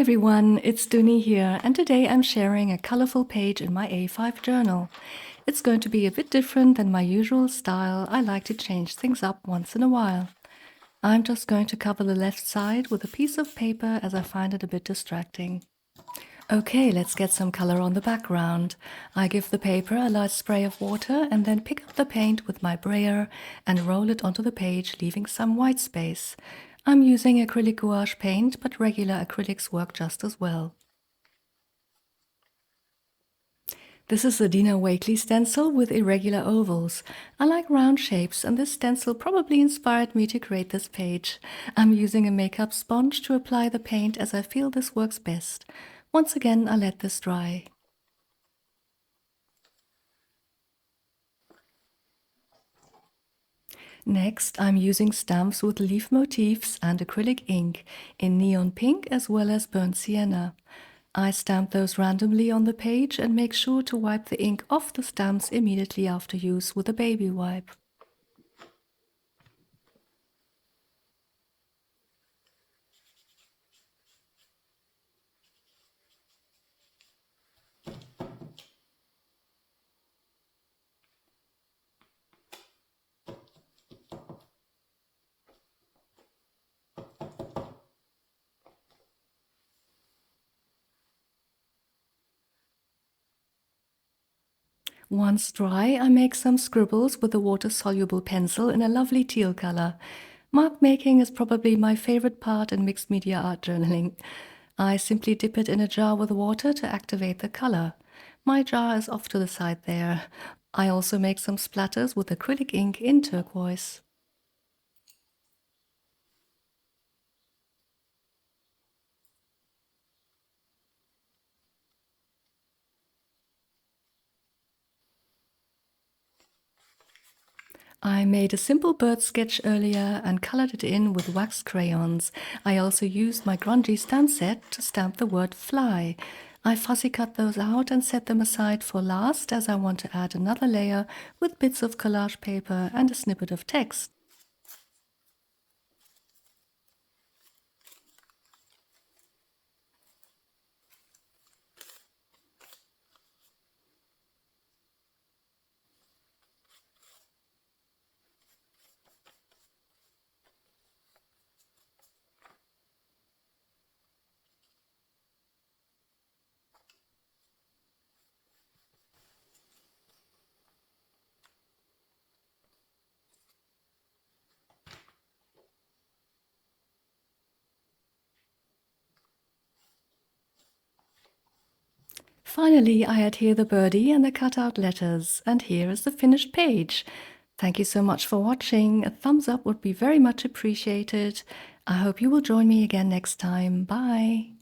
everyone, it's Duni here, and today I'm sharing a colorful page in my A5 journal. It's going to be a bit different than my usual style. I like to change things up once in a while. I'm just going to cover the left side with a piece of paper as I find it a bit distracting. Okay, let's get some color on the background. I give the paper a light spray of water and then pick up the paint with my brayer and roll it onto the page, leaving some white space. I'm using acrylic gouache paint, but regular acrylics work just as well. This is the Dina Wakley stencil with irregular ovals. I like round shapes, and this stencil probably inspired me to create this page. I'm using a makeup sponge to apply the paint as I feel this works best. Once again, I let this dry. Next, I'm using stamps with leaf motifs and acrylic ink in neon pink as well as burnt sienna. I stamp those randomly on the page and make sure to wipe the ink off the stamps immediately after use with a baby wipe. Once dry, I make some scribbles with a water-soluble pencil in a lovely teal color. Mark making is probably my favorite part in mixed media art journaling. I simply dip it in a jar with water to activate the color. My jar is off to the side there. I also make some splatters with acrylic ink in turquoise. I made a simple bird sketch earlier and colored it in with wax crayons. I also used my grungy stamp set to stamp the word fly. I fussy cut those out and set them aside for last, as I want to add another layer with bits of collage paper and a snippet of text. Finally, I add here the birdie and the cut-out letters, and here is the finished page. Thank you so much for watching. A thumbs up would be very much appreciated. I hope you will join me again next time. Bye!